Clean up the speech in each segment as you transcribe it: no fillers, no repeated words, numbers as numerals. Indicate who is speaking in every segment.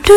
Speaker 1: तो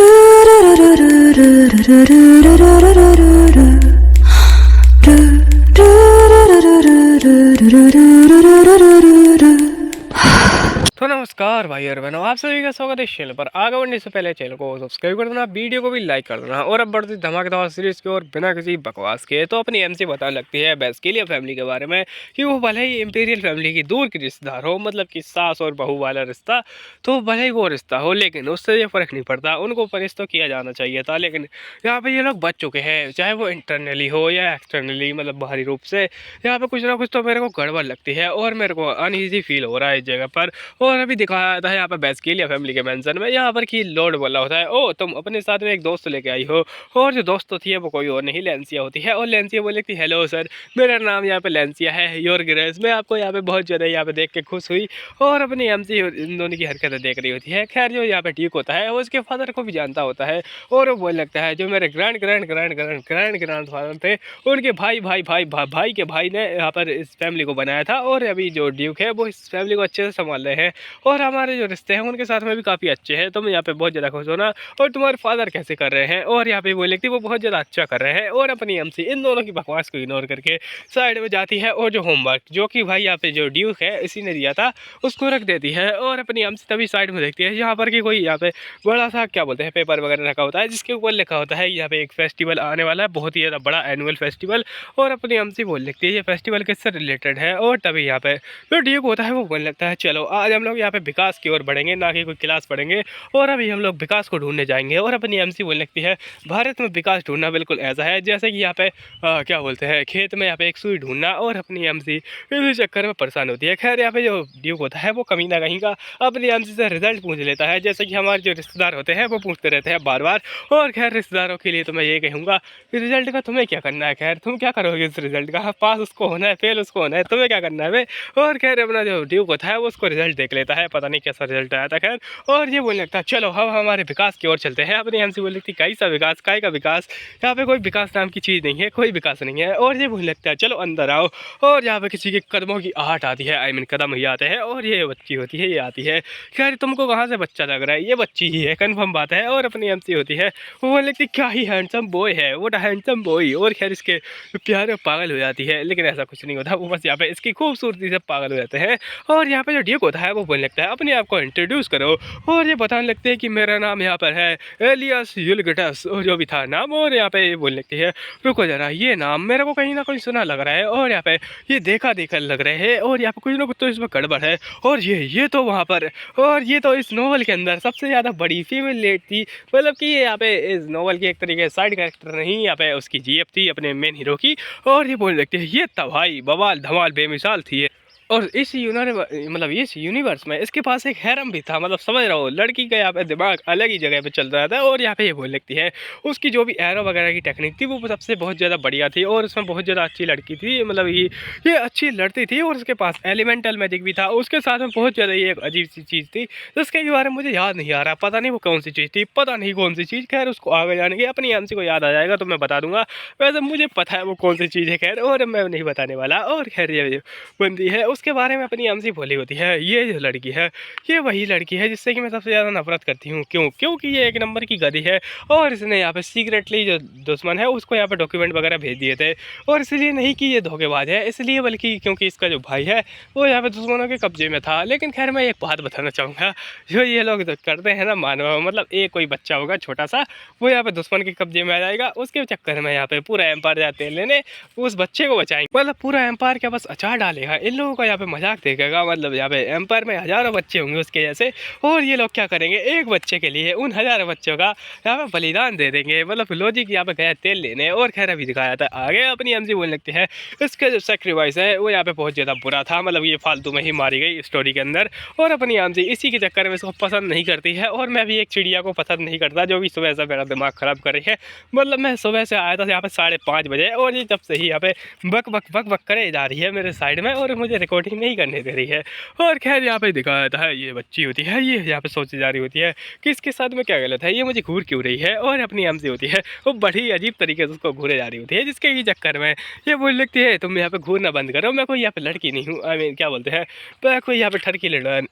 Speaker 1: नमस्कार भाई और बहनों, आप सभी का स्वागत है इस चैनल पर। आगे बढ़ने से पहले चैनल को सब्सक्राइब कर देना, वीडियो को भी लाइक कर देना। और अब बढ़ती धमाकेदार सीरीज की ओर बिना किसी बकवास के। तो अपनी एमसी बताने लगती है बेस्किलिया फैमिली के बारे में कि वो भले ही इंपीरियल फैमिली की दूर की रिश्तेदार हो, मतलब कि सास और बहू वाला रिश्ता, तो भले ही वो रिश्ता हो, लेकिन उससे ये फर्क नहीं पड़ता, उनको परहेज तो किया जाना चाहिए था। लेकिन यहाँ पे ये लोग बच चुके हैं, चाहे वो इंटरनली हो या एक्सटर्नली, मतलब बाहरी रूप से। यहाँ पे कुछ ना कुछ तो मेरे को गड़बड़ लगती है और मेरे को अनईजी फील हो रहा है इस जगह पर। और अभी दिखाया था यहाँ पर बेस्किलिया फैमिली के मेंशन में, यहाँ पर कि लॉर्ड बोला होता है, ओ तुम अपने साथ में एक दोस्त लेके आई हो। और जो दोस्त होती है वो कोई और नहीं, लेंसिया होती है। और लेंसिया बोले कि हेलो सर, मेरा नाम यहाँ पे लेंसिया है, योर ग्रेस। मैं आपको यहाँ पे बहुत ज़्यादा यहाँ पे देख के खुश हुई और अपनी एमसी इन दोनों की हरकतें देख रही होती है। खैर जो यहाँ पे ठीक होता है वो उसके फादर को भी जानता होता है और वो बोलने लगता है जो मेरे grand grand grand grand grand grand father थे, उनके भाई भाई भाई भाई के भाई ने यहाँ पर इस फैमिली को बनाया था। और अभी जो ड्यूक है वो इस फैमिली को अच्छे से संभाल रहे हैं और हमारे जो रिश्ते हैं उनके साथ में भी काफ़ी अच्छे हैं। तुम यहाँ पे बहुत ज़्यादा खुश हो ना। और तुम्हारे फादर कैसे कर रहे हैं? और यहाँ पे बोले कि वो बहुत ज़्यादा अच्छा कर रहे हैं। और अपनी एमसी इन दोनों की बकवास को इग्नोर करके साइड में जाती है और जो होमवर्क जो कि भाई यहाँ पे जो ड्यूक है इसी ने दिया था उसको रख देती है। और अपनी एमसी तभी साइड में देखती है यहाँ पर कि कोई यहाँ पे बड़ा सा क्या बोलते हैं पेपर वगैरह रखा होता है जिसके ऊपर लिखा होता है यहाँ पे एक फेस्टिवल आने वाला है, बहुत ही ज़्यादा बड़ा एनुअल फेस्टिवल। और अपनी एमसी बोल लगती है ये फेस्टिवल किससे रिलेटेड है। और तभी यहाँ पे जो ड्यूक होता है वो बोलने लगता है चलो आज हम लोग यहाँ पे विकास की ओर बढ़ेंगे, ना कि कोई क्लास पढ़ेंगे। और अभी हम लोग विकास को ढूंढने जाएंगे। और अपनी एमसी बोलने लगती है भारत में विकास ढूंढना बिल्कुल ऐसा है जैसे कि यहाँ पे क्या बोलते हैं खेत में यहाँ पे एक सुई ढूंढना। और अपनी एमसी इसी चक्कर में परेशान होती है। खैर यहाँ पे जो ड्यूक होता है वो कहीं ना कहीं का अपनी एमसी से रिजल्ट पूछ लेता है, जैसे कि हमारे जो रिश्तेदार होते हैं वो पूछते रहते हैं बार बार। और खैर रिश्तेदारों के लिए तो मैं ये कहूँगा कि रिजल्ट का तुम्हें क्या करना है, खैर तुम क्या करोगे इस रिजल्ट का, पास उसको होना है फेल उसको होना है, तुम्हें क्या करना है वे। और खैर अपना जो ड्यूक होता है वो उसको रिजल्ट देख लेता है, पता नहीं कैसा रिजल्ट आया था। खैर और ये बोलने लगता है चलो हम हमारे विकास की ओर चलते हैं। अपनी एमसी बोल लगती कई सा विकास, काय का विकास, यहाँ पे कोई विकास नाम की चीज़ नहीं है, कोई विकास नहीं है। और ये बोलने लगता है चलो अंदर आओ। और यहाँ पे किसी के कदमों की आहट आती है, आई मीन कदम ही आते हैं और ये बच्ची होती है, ये आती है। खैर तुमको कहाँ से बच्चा लग रहा है, ये बच्ची ही है, कन्फर्म बात है। और अपनी एमसी होती है वो बोल लगती क्या ही हैंडसम बॉय है, वो हैंडसम बॉय। और खैर इसके प्यार में पागल हो जाती है, लेकिन ऐसा कुछ नहीं होता, वो बस यहाँ पे इसकी खूबसूरती से पागल हो जाते हैं। और यहाँ पे जो ड्यूक होता है वो बोलने लगता है अपने आप को इंट्रोड्यूस करो। और ये बताने लगते हैं कि मेरा नाम यहाँ पर है एलियस यूलिगटस, और जो भी था नाम। और यहाँ पे ये बोलने लगती है रुको जरा, ये नाम मेरे को कहीं ना कहीं सुना लग रहा है और यहाँ पे ये देखा देखा लग रहे हैं और यहाँ पे कुछ ना कुछ तो इसमें गड़बड़ है। और ये तो वहाँ पर, और ये तो इस नोवेल के अंदर सबसे ज़्यादा बड़ी फीमेल लीड थी, मतलब कि ये यहाँ पे इस नोवेल की एक तरीके से साइड कैरेक्टर नहीं, यहाँ पे उसकी जीएफ थी अपने मेन हीरो की। और ये बोलने लगती है ये तबाही बवाल धमाल बेमिसाल थी ये। और इस मतलब इस यूनिवर्स में इसके पास एक हैरम भी था, मतलब समझ रहा हो लड़की का यहाँ पे दिमाग अलग ही जगह पे चल रहा था। और यहाँ पे ये बोल लगती है उसकी जो भी एरो वगैरह की टेक्निक थी वो सबसे बहुत ज़्यादा बढ़िया थी और उसमें बहुत ज़्यादा अच्छी लड़की थी, मतलब ये अच्छी लड़ती थी। और उसके पास एलिमेंटल मैजिक भी था, उसके साथ में बहुत ज़्यादा ये एक अजीब सी चीज़ थी जिसके बारे में मुझे याद नहीं आ रहा, पता नहीं वो कौन सी चीज़ थी, पता नहीं कौन सी चीज़। खैर उसको आगे जाने की अपनी एमसी को याद आ जाएगा तो मैं बता दूंगा, वैसे मुझे पता है वो कौन सी चीज़ है। खैर और मैं नहीं बताने वाला। और खैर ये बनती है उसके बारे में अपनी एमसी बोली होती है ये जो लड़की है ये वही लड़की है जिससे कि मैं सबसे ज़्यादा नफरत करती हूँ। क्यों? क्योंकि ये एक नंबर की गधी है और इसने यहाँ पे सीक्रेटली जो दुश्मन है उसको यहाँ पे डॉक्यूमेंट वगैरह भेज दिए थे। और इसलिए नहीं कि ये धोखेबाज है, इसलिए बल्कि क्योंकि इसका जो भाई है वो यहाँ पे दुश्मनों के कब्जे में था। लेकिन खैर मैं एक बात बताना चाहूँगा, जो ये लोग करते हैं ना मानव, मतलब एक कोई बच्चा होगा छोटा सा वो यहाँ पे दुश्मन के कब्जे में आ जाएगा, उसके चक्कर में यहाँ पे पूरा एम्पायर जाते लेने उस बच्चे को बचाएंगे, मतलब पूरा एम्पायर क्या बस अचार डालेगा, इन लोगों का यहाँ पे मजाक देखेगा। मतलब यहाँ पे एम्पायर में हज़ारों बच्चे होंगे उसके जैसे, और ये लोग क्या करेंगे एक बच्चे के लिए उन हज़ारों बच्चों का यहाँ पे बलिदान दे देंगे, मतलब लॉजिक यहाँ पे गया तेल लेने। और खैर अभी दिखाया था आगे अपनी एमजी बोलने लगती है इसका जो सेक्रीफाइस है वो यहाँ पे बहुत ज़्यादा बुरा था, मतलब ये फालतू में ही मारी गई स्टोरी के अंदर। और अपनी एमजी इसी के चक्कर में इसको पसंद नहीं करती है। और मैं भी एक चिड़िया को पसंद नहीं करता जो भी सुबह से मेरा दिमाग ख़राब कर रही है, मतलब मैं सुबह से आया था यहाँ पे 5:30 बजे और ये जब से ही यहाँ पे बक बक बक बक करे जा रही है मेरे साइड में और मुझे रिकॉर्डिंग नहीं करने दे रही है। और खैर यहाँ पे दिखाया जाता है ये बच्ची होती है, ये यहाँ पे सोची जा रही होती है कि इसके साथ में क्या गलत है, ये मुझे घूर क्यों रही है। और अपनी एमसी होती है वो बड़ी अजीब तरीके से उसको घूरे जा रही होती है, जिसके ही चक्कर में ये बोल लगती है तुम यहाँ पे घूरना बंद करो, मैं कोई यहाँ पे लड़की नहीं हूँ, आई मीन क्या बोलते हैं, मैं कोई यहाँ पे ठरकी लड़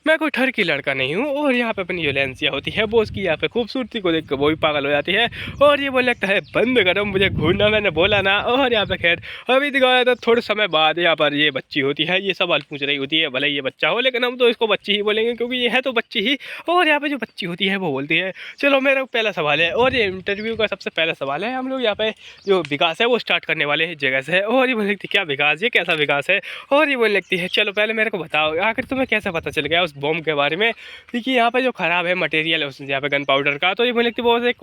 Speaker 1: मैं कोई ठर की लड़का नहीं हूँ। और यहाँ पे अपनी जो लेंसिया होती है वो उसकी यहाँ पे खूबसूरती को देख कर वो भी पागल हो जाती है और ये बोलने लगता है बंद करो मुझे घूरना, मैंने बोला ना। और यहाँ पे खैर अभी दिखाया था थोड़े समय बाद यहाँ पर ये बच्ची होती है, ये सवाल पूछ रही होती है, भले ये बच्चा हो लेकिन हम तो इसको बच्ची ही बोलेंगे क्योंकि ये है तो बच्ची ही। और यहाँ पे जो बच्ची होती है वो बोलती है चलो मेरा पहला सवाल है, और ये इंटरव्यू का सबसे पहला सवाल है, हम लोग यहाँ पे जो विकास है वो स्टार्ट करने वाले हैं जगह से। और ये बोलने लगती क्या विकास, ये कैसा विकास है। और ये बोलने लगती है चलो पहले मेरे को बताओ आखिर तुम्हें कैसे पता चल गया उस बॉम्ब के बारे में, क्योंकि यहाँ पे जो ख़राब है मटेरियल है उस यहाँ पे गन पाउडर का। तो ये बोलने लगती वो एक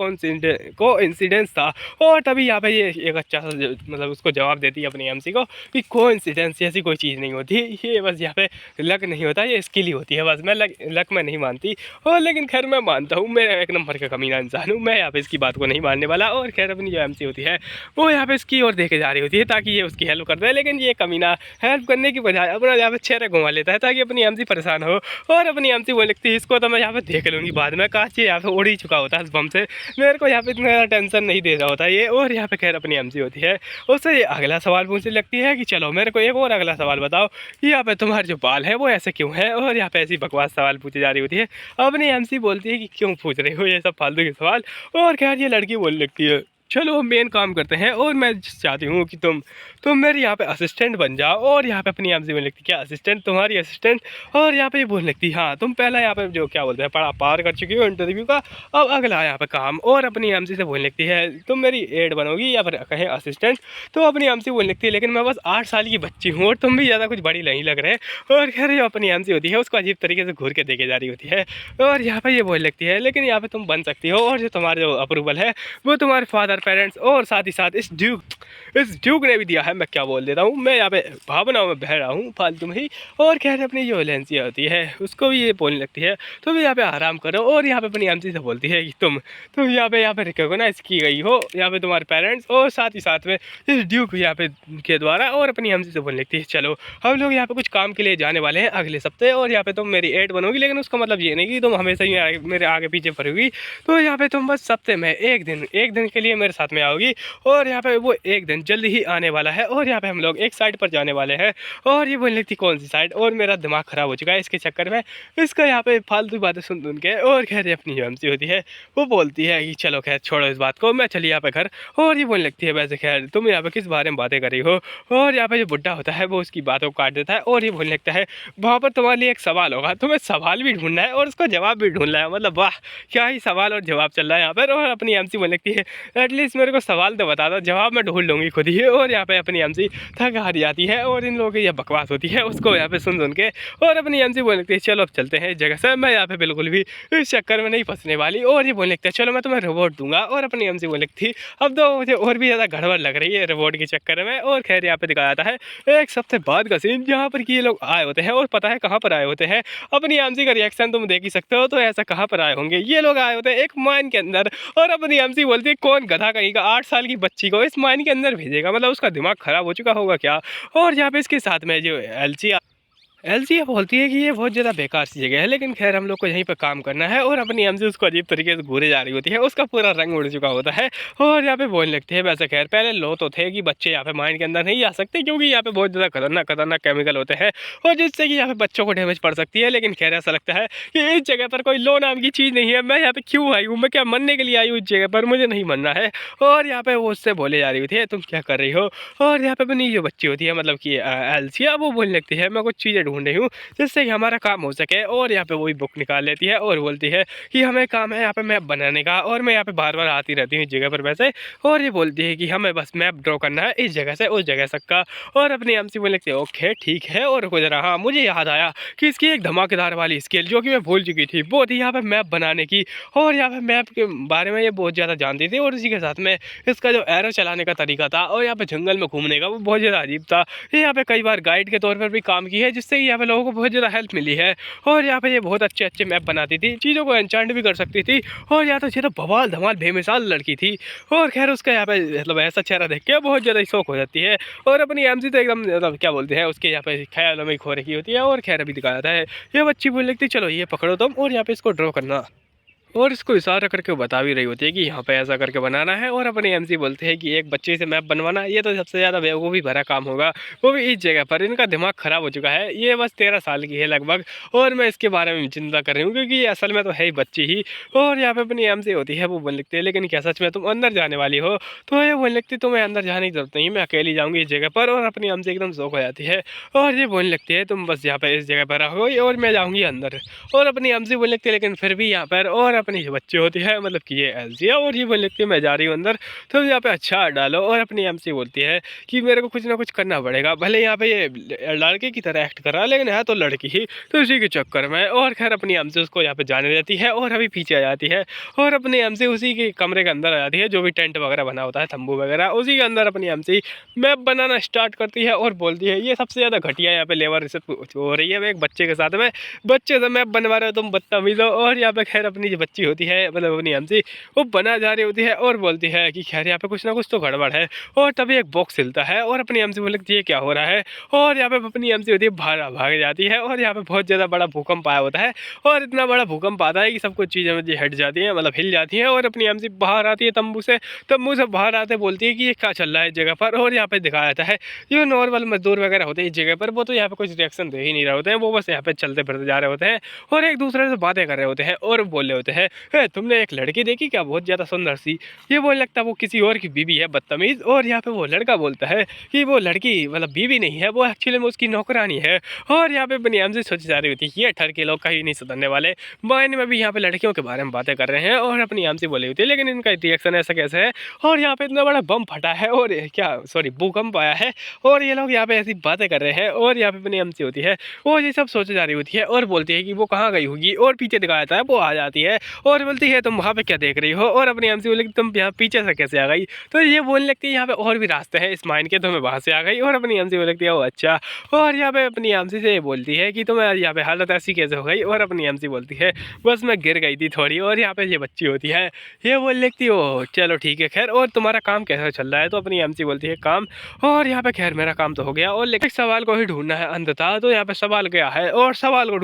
Speaker 1: को इंसिडेंस था। और तभी यहाँ पे ये एक अच्छा सा मतलब उसको जवाब देती है अपनी एमसी को कि को इंसिडेंस ऐसी कोई चीज़ नहीं होती, ये बस यहाँ पे लक नहीं होता, ये स्किल ही होती है बस। मैं लक में नहीं मानती, और लेकिन खैर मैं मानता हूँ, मैं एक नंबर का कमीना इंसान हूँ, मैं यहाँ पे इसकी बात को नहीं मानने वाला। और खैर अपनी जो एमसी होती है वो यहाँ पे इसकी ओर देखे जा रही होती है ताकि ये उसकी हेल्प कर दे, लेकिन ये कमीना हेल्प करने की बजाय अपना यहाँ पे चेहरा घुमा लेता है ताकि अपनी एमसी परेशान हो। और अपनी एमसी वो लिखती है इसको तो मैं यहाँ पे देख लूँगी बाद में, काश ये यहाँ पे उड़ ही चुका होता है इस बम से, मेरे को यहाँ पे इतना टेंशन नहीं दे रहा होता ये। और यहाँ पे खैर अपनी एमसी होती है उससे ये अगला सवाल पूछने लगती है कि चलो मेरे को एक और अगला सवाल बताओ कि यहाँ पे तुम्हारे जो बाल है वो ऐसे क्यों है। और यहाँ पे ऐसी बकवास सवाल पूछी जा रही होती है। अपनी एमसी बोलती है कि क्यों पूछ रहे हो ये सब फालतू के सवाल। और खैर ये लड़की बोलने लगती है चलो हम मेन काम करते हैं, और मैं चाहती हूँ कि तुम मेरी यहाँ पे असिस्टेंट बन जाओ। और यहाँ पे अपनी एमसी बोलने लगती क्या असिस्टेंट, तुम्हारी असिस्टेंट। और यहाँ पे ये बोलने लगती हाँ तुम पहला यहाँ पे जो क्या बोलते हैं पढ़ा पार कर चुकी हो इंटरव्यू का, अब अगला यहाँ पे काम। और अपनी एमसी से बोलने लगती है तुम मेरी एड बनोगी या फिर कहें असिस्टेंट। तो अपनी एमसी बोलने लगती है लेकिन मैं बस 8 साल की बच्ची हूँ और तुम भी ज़्यादा कुछ बड़ी नहीं लग रहे। और खैर जो अपनी एमसी होती है उसको अजीब तरीके से घूर के देखे जा रही होती है। और यहाँ पे ये बोलने लगती है लेकिन यहाँ पे तुम बन सकती हो, और जो तुम्हारा जो अप्रूवल है वो तुम्हारे फादर पेरेंट्स और साथ ही साथ इस ड्यूक ने भी दिया है। मैं क्या बोल देता हूँ, मैं यहाँ पे भावनाओं में बह रहा हूँ फालतू में ही। और खैर अपनी जो लेंसिया होती है उसको भी ये बोलने लगती है तुम यहाँ पे आराम करो। और यहाँ पे अपनी एमसी से बोलती है कि तुम यहाँ पे रिकॉग्नाइज की गई हो यहाँ पे तुम्हारे पेरेंट्स और साथ ही साथ में इस ड्यूक यहाँ पे के द्वारा। और अपनी एमसी से बोलने लगती है चलो हम लोग यहाँ पे कुछ काम के लिए जाने वाले हैं अगले सप्ते, और यहाँ पे तुम मेरी एड बनोगी, लेकिन उसका मतलब ये नहीं कि तुम हमेशा ही मेरे आगे पीछे पड़ोगी। तो यहाँ पे तुम बस सप्ते में एक दिन के लिए मेरे साथ में आओगी। और यहाँ पे वो एक दिन जल्दी ही आने वाला है, और यहाँ पे हम लोग एक साइड पर जाने वाले हैं। और ये बोलने लगती कौन सी साइड, और मेरा दिमाग ख़राब हो चुका है इसके चक्कर में, इसका यहाँ पे फालतू बातें सुन के। और खैर अपनी जो एमसी होती है वो बोलती है कि चलो खैर छोड़ो इस बात को, मैं चली यहाँ पे घर। और ये बोलने लगती है वैसे खैर तुम यहाँ पे किस बारे में बातें कर रही हो। और यहाँ पे जो बुड्ढा होता है वो उसकी बातों को काट देता है। और ये बोलने लगता है वहाँ पर तुम्हारे लिए एक सवाल होगा, तुम्हें सवाल भी ढूंढना है और उसका जवाब भी ढूंढना है। मतलब वाह क्या ही सवाल और जवाब चल रहा है यहाँ पर। और अपनी एमसी बोलने लगती है एटलीस्ट मेरे को सवाल तो बता दो, जवाब मैं ढूंढ लूँगी खुद ही। और यहाँ पे अपनी एमसी थक हार जाती है और इन लोगों की यह बकवास होती है उसको यहाँ पे सुन के। और अपनी एमसी बोलने लगती है चलो अब चलते हैं इस जगह से, मैं यहाँ पे बिल्कुल भी इस चक्कर में नहीं फंसने वाली। और ये बोलने लगता है चलो मैं तुम्हें रिवॉर्ड दूंगा। और अपनी एमसी बोलने लगती थी अब तो मुझे और भी ज़्यादा गड़बड़ लग रही है रिवॉर्ड के चक्कर में। और खैर यहाँ पे दिखाया जाता है एक सप्ताह बाद का सीन जहाँ पर कि ये लोग आए होते हैं, और पता है कहाँ पर आए होते हैं, अपनी एमसी का रिएक्शन तुम देख ही सकते हो। तो ऐसा कहाँ पर आए होंगे, ये लोग आए होते हैं एक माइन के अंदर। और अपनी एमसी बोलती है कौन गधा कहीं का 8 साल की बच्ची को इस माइन के अंदर भेजेगा, मतलब उसका दिमाग खराब हो चुका होगा क्या। और यहाँ पे इसके साथ में जो एलसी बोलती है कि ये बहुत ज़्यादा बेकार सी जगह है, लेकिन खैर हम लोग को यहीं पर काम करना है। और अपनी एमसी उसको अजीब तरीके से घूरे जा रही होती है, उसका पूरा रंग उड़ चुका होता है। और यहाँ पे बोलने लगते हैं वैसे खैर पहले लो तो थे कि बच्चे यहाँ पे माइंड के अंदर नहीं जा सकते क्योंकि यहाँ पे बहुत ज़्यादा खतरनाक केमिकल होते हैं और जिससे कि यहाँ पे बच्चों को डैमेज पड़ सकती है। लेकिन खैर ऐसा लगता है कि इस जगह पर कोई लो नाम की चीज़ नहीं है, मैं यहाँ पे क्यों आई हूँ, मैं क्या मरने के लिए आई हूँ इस जगह पर, मुझे नहीं मरना है। और यहाँ पे वो उससे बोले जा रही होती है तुम क्या कर रही हो। और यहाँ पे अपनी जो बच्ची होती है मतलब कि एलसिया वो बोलने लगती है मैं कुछ चीज़ें ढूंढ रही हूँ जिससे कि हमारा काम हो सके। और यहाँ पे वही बुक निकाल लेती है और बोलती है कि हमें काम है यहाँ पे मैप बनाने का, और मैं यहाँ पे बार बार आती रहती हूँ इस जगह पर वैसे। और ये बोलती है कि हमें बस मैप ड्रॉ करना है इस जगह से उस जगह तक का। और अपनी एमसी बोलने लगती है ओके ठीक है। और कुछ रहा हाँ मुझे याद आया कि इसकी एक धमाकेदार वाली स्किल जो कि मैं भूल चुकी थी वो थी यहाँ पे मैप बनाने की। और यहाँ पे मैप के बारे में ये बहुत ज़्यादा जानती थी, और इसी के साथ में इसका जो एरो चलाने का तरीका था और यहाँ पे जंगल में घूमने का वो बहुत ज़्यादा अजीब था। ये यहाँ पे कई बार गाइड के तौर पर भी काम की है जिससे यहाँ पे लोगों को बहुत ज़्यादा हेल्प मिली है। और यहाँ पे ये बहुत अच्छे मैप बनाती थी, चीज़ों को एन्चांट भी कर सकती थी। और यहाँ तो बवाल धमाल बेमिसाल लड़की थी। और खैर उसका यहाँ पे मतलब ऐसा चेहरा देख के बहुत ज़्यादा शौक हो जाती है। और अपनी एमसी तो एकदम मतलब क्या बोलते हैं उसके यहाँ पे ख्यालों में खो रखी होती है। और खैर अभी दिखाया जाता है ये बच्ची बोल लगती चलो ये पकड़ो तुम और यहाँ पे इसको ड्रॉ करना। और इसको इशारा करके बता भी रही होती है कि यहाँ पे ऐसा करके बनाना है। और अपने एमसी बोलते हैं कि एक बच्चे से मैप बनवाना ये तो सबसे ज़्यादा बेवकूफ़ी भरा काम होगा, वो भी इस जगह पर। इनका दिमाग ख़राब हो चुका है। ये बस 13 साल की है लगभग, और मैं इसके बारे में चिंता कर रही हूँ क्योंकि ये असल में तो है ही बच्ची ही। और यहाँ पे अपनी एमसी होती है, वो बोल लिखती है लेकिन क्या सच में तुम अंदर जाने वाली हो? तो ये बोल लिखती तुम्हें अंदर जाने की जरूरत नहीं, मैं अकेली जाऊँगी इस जगह पर। और अपनी एमसी एकदम शौक हो जाती है और ये बोलने लगती है तुम बस यहाँ पे इस जगह पर रहोगी और मैं जाऊँगी अंदर। और अपनी एमसी बोलने लगती है लेकिन फिर भी यहाँ पर। और अपनी जो बच्ची होती है, मतलब कि ये एलसी है, और ये बोलने लगती है मैं जा रही हूँ अंदर, तो यहाँ पे अच्छा डालो। और अपनी एमसी बोलती है कि मेरे को कुछ ना कुछ करना पड़ेगा, भले यहाँ पे ये लड़के की तरह एक्ट कर रहा है लेकिन है तो लड़की ही, तो इसी के चक्कर में। और खैर अपनी एमसी उसको यहाँ पे जाने देती है और अभी पीछे आ जाती है। और अपनी एमसी उसी के कमरे के अंदर आ जाती है, जो भी टेंट वगैरह बना होता है, तंबू वगैरह, उसी के अंदर अपनी एमसी मैप बनाना स्टार्ट करती है। और बोलती है ये सबसे ज़्यादा घटिया यहाँ पे लेबर हो रही है, मैं एक बच्चे के साथ में, बच्चे से मैप बनवा रहे हो तुम, बदतमीज हो। और यहाँ पे खैर अपनी जो बच्ची होती है, मतलब अपनी एमसी, वो बना जा रही होती है और बोलती है कि खैर यहाँ पे कुछ ना कुछ तो गड़बड़ है। और तभी एक बॉक्स हिलता है और अपनी एमसी बोलती है क्या हो रहा है? और यहाँ पे अपनी एमसी होती है भाग जाती है। और यहाँ पे बहुत ज़्यादा बड़ा भूकंप आया होता है, और इतना बड़ा भूकंप आता है कि सब कुछ चीज़ें मुझे हट जाती हैं, मतलब हिल जाती हैं। और अपनी एमसी बाहर आती है तंबू से बाहर आते बोलती है कि ये क्या चल रहा है इस जगह पर। और यहाँ पे दिखाया जाता है जो नॉर्मल मजदूर वगैरह होते हैं इस जगह पर, वो तो यहाँ पे कुछ रिएक्शन दे ही नहीं रहे होते हैं, वो बस यहाँ पे चलते फिरते जा रहे होते हैं और एक दूसरे से बातें कर रहे होते हैं। और बोल रहे होते हैं तुमने एक लड़की देखी क्या, बहुत ज़्यादा सुंदर सी? ये बोलने लगता है वो किसी और की बीवी है, बदतमीज। और यहाँ पे वो लड़का बोलता है कि वो लड़की मतलब बीवी नहीं है, वो एक्चुअली में उसकी नौकरानी है। और यहाँ पे अपनी एमसी सोची जा रही होती है ये ठर के लोग कहीं नहीं सुधरने वाले, मायने में भी यहाँ पे लड़कियों के बारे में बातें कर रहे हैं। और अपनी एमसी बोली होती है लेकिन इनका रिएक्शन ऐसा कैसे है? और यहाँ पे इतना बड़ा बम फटा है, और क्या सॉरी भूकंप आया है, और ये लोग यहाँ पे ऐसी बातें कर रहे हैं। और यहाँ पे अपनी एमसी होती है, वो ये सब सोचे जा रही होती है और बोलती है कि वो कहाँ गई होगी। और पीछे दिखाया जाता है वो आ जाती है और बोलती है तुम वहाँ पे क्या देख रही हो? और अपनी एमसी बोली तुम यहाँ पीछे से कैसे आ गई? तो ये बोलने लगती है यहाँ पे और भी रास्ते हैं इस माइन के, तो मैं वहाँ से आ गई। और अपनी एमसी बोलने लगती है वो अच्छा। और यहाँ पे अपनी एमसी से बोलती है कि तुम्हें यहाँ पे हालत ऐसी कैसे हो गई? और अपनी एमसी बोलती है बस मैं गिर गई थी थोड़ी। और यहाँ पे ये बच्ची होती है, ये बोल लगती हो चलो ठीक है खैर, और तुम्हारा काम कैसा चल रहा है? तो अपनी एमसी बोलती है काम, और यहाँ पे खैर मेरा काम तो हो गया, और लेकिन सवाल को ही ढूंढना है अंधता। तो यहाँ पे सवाल क्या है? और सवाल को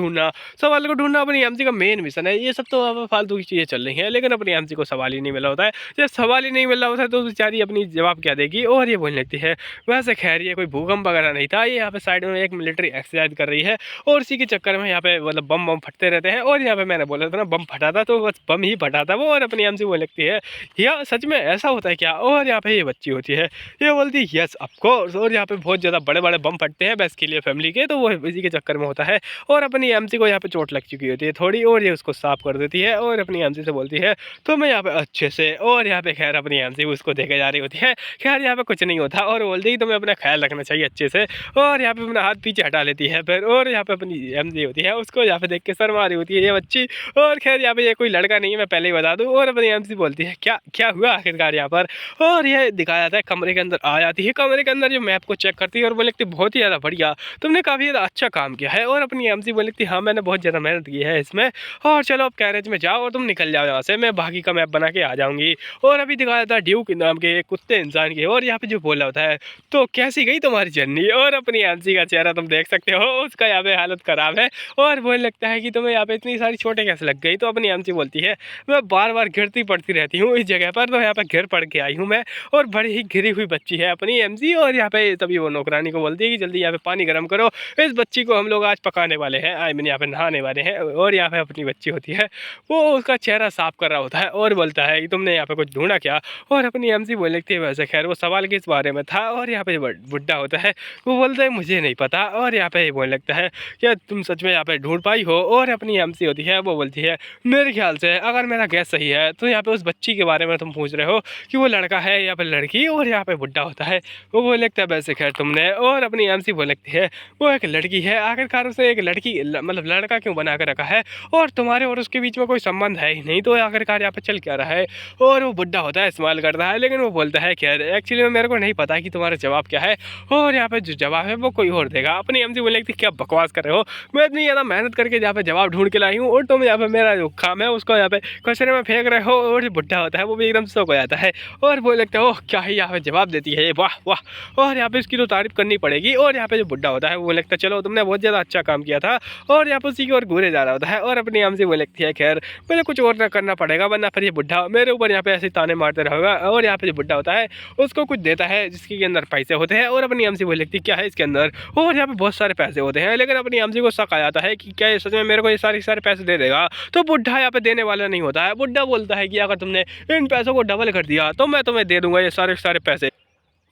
Speaker 1: ढूंढना अपनी एमसी का मेन मिशन है। ये सब तो अब फालतू की चीज़ें चल रही हैं, लेकिन अपनी एमसी को सवाल ही नहीं मिला होता है। जब सवाल ही नहीं मिल रहा होता है तो बेचारी अपनी जवाब क्या देगी? और ये बोलने लगती है वैसे खैर ये कोई भूकंप वगैरह नहीं था, ये यहाँ पे साइड में एक मिलिट्री एक्सरसाइज कर रही है, और इसी के चक्कर में यहाँ पे मतलब बम फटते रहते हैं। और यहाँ पे मैंने बोला था ना बम फटा था, तो बस बम ही फटा था वो। और अपनी एमसी बोलने लगती है या सच में ऐसा होता है क्या? और यहाँ पे ये बच्ची होती है, ये बोलती है यस ऑफकोर्स। और यहाँ पे बहुत ज़्यादा बड़े बड़े बम फटते हैं बस के लिए फैमिली के, तो वो इसी के चक्कर में होता है। और अपनी एमसी को यहाँ पे चोट लग चुकी होती है थोड़ी, और ये उसको साफ कर देती है। और अपनी एमसी से बोलती है तो मैं यहाँ पे अच्छे से। और यहाँ पे खैर अपनी एमसी उसको देखे जा रही होती है, खैर यहाँ पे कुछ नहीं होता। और बोलती है तुम्हें अपना ख्याल रखना चाहिए अच्छे से। और यहाँ पे अपना हाथ पीछे हटा लेती है फिर। और यहाँ पे अपनी एमसी होती है, उसको यहाँ पे देख के शर्मा रही होती है ये बच्ची। और खैर यहाँ पे ये कोई लड़का नहीं है, मैं पहले ही बता दूँ। और अपनी एमसी बोलती है क्या क्या हुआ आखिरकार यहाँ पर? और ये दिखाया जाता है कमरे के अंदर आ जाती है, कमरे के अंदर जो मैप को चेक करती है और बोले लगती बहुत ही ज़्यादा बढ़िया, तुमने काफ़ी ज़्यादा अच्छा काम किया है। और अपनी एमसी बोले लगती हाँ मैंने बहुत ज़्यादा मेहनत की है इसमें, और चलो अब गैरेज में जाओ और तुम निकल जाओ यहाँ से, मैं बाकी का मैप बना के आ जाऊँगी। और अभी दिखाया जाता है ड्यूक नाम के कुत्ते इंसान के। और यहाँ पे जो बोला होता है तो कैसी गई तुम्हारी जर्नी? और अपनी एमसी का चेहरा तुम देख सकते हो, उसका यहाँ पे हालत ख़राब है। और बोलने लगता है कि तुम्हें यहाँ पे इतनी सारी चोटें कैसे लग गई? तो अपनी एमसी बोलती है मैं बार बार गिरती पड़ती रहती हूँ इस जगह पर, तो यहाँ पे गिर पड़ के आई हूँ मैं, और बड़ी ही गिरी हुई बच्ची है अपनी एमसी। और यहाँ पे तभी वो नौकरानी को बोलती है कि जल्दी यहाँ पे पानी गर्म करो, इस बच्ची को हम लोग आज पकाने वाले हैं, आई मीन यहाँ पे नहाने वाले हैं। और यहाँ पे अपनी बच्ची होती है, वो उसका चेहरा साफ कर रहा होता है और बोलता है कि तुमने यहाँ पे कुछ ढूंढा क्या? और अपनी एमसी बोलने लगती है वैसे खैर वो सवाल किस बारे में था? और यहाँ पे बुड्ढा होता है, वो बोलता है मुझे नहीं पता। और यहाँ पे बोलने लगता है क्या तुम सच में यहाँ पे ढूंढ पाई हो? और अपनी एमसी होती है, वो बोलती है मेरे ख्याल से अगर मेरा गैस सही है तो यहाँ पे उस बच्ची के बारे में तुम पूछ रहे हो कि वो लड़का है या फिर लड़की। और यहाँ पे बुड्ढा होता है, वो बोलने लगता है वैसे खैर तुमने। और अपनी एमसी बोलने लगती है वो एक लड़की है, आखिरकार उसे एक लड़की मतलब लड़का क्यों बना कर रखा है, और तुम्हारे और उसके बीच में कोई संबंध है ही नहीं, तो आखिरकार यहाँ पे चल क्या रहा है? और वो बुड्ढा होता है, स्माइल करता है, लेकिन वो बोलता है खैर एक्चुअली में मेरे को नहीं पता कि तुम्हारा जवाब क्या है, और यहाँ पे जो जवाब है वो कोई और देगा। अपनी एमसी बोलने लगती क्या बकवास कर रहे हो, मैं इतनी ज़्यादा मेहनत करके यहाँ पे जवाब ढूंढ के लाई हूँ, और तुम यहाँ पे मेरा जो काम है उसको यहाँ पे कचरे में फेंक रहे हो। और जो बुड्ढा होता है वो भी एकदम शौक हो जाता है और बोलने लगता है ओह क्या ही यहाँ पे जवाब देती है, वाह वाह। और यहाँ पे इसकी तो तारीफ करनी पड़ेगी। और यहाँ पे जो बुड्ढा होता है वो लगता है चलो तुमने बहुत ज़्यादा अच्छा काम किया था, और यहाँ पे उसी की ओर घूरे जा रहा होता है। और अपनी एमसी वो लगती है खैर मुझे कुछ और ना करना पड़ेगा, वरना फिर ये बुढ़ा मेरे ऊपर यहाँ पे ऐसे ताने मारते रहेगा। और यहाँ पे जो बुढ़ा होता है उसको कुछ देता है जिसके अंदर पैसे होते हैं, और अपनी एमसी वो लिखती क्या है इसके अंदर, और यहाँ पे बहुत सारे पैसे होते हैं। लेकिन अपनी एमसी को शक आ जाता है कि क्या ये सच में मेरे को ये सारे पैसे दे देगा। तो बुढ़ा यहाँ पे देने वाला नहीं होता है। बुढ़ा बोलता है कि अगर तुमने इन पैसों को डबल कर दिया तो मैं तुम्हें दे दूंगा ये सारे पैसे।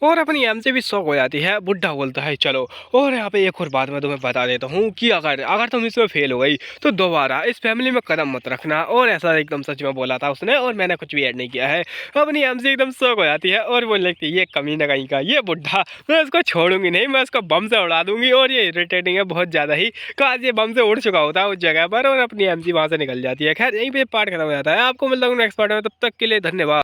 Speaker 1: और अपनी एमसी भी शौक हो जाती है। बुढ़ा बोलता है चलो। और यहाँ पे एक और बात मैं तुम्हें बता देता हूँ कि अगर अगर तुम इसमें फेल हो गई तो दोबारा इस फैमिली में कदम मत रखना। और ऐसा एकदम सच में बोला था उसने, और मैंने कुछ भी ऐड नहीं किया है। अपनी एमसी एकदम शौक हो जाती है और बोलने लगती है ये कमीना कहीं का ये बुढ़ा, मैं उसको छोड़ूंगी नहीं, मैं उसको बम से उड़ा दूंगी। और ये इरिटेटिंग है बहुत ज़्यादा ही, काश ये बम से उड़ चुका होता है उस जगह पर। और अपनी एमसी वहाँ से निकल जाती है। खैर यहीं पे पार्ट खत्म हो जाता है। आपको मिलता हूँ नेक्स्ट पार्ट में, तब तक के लिए धन्यवाद।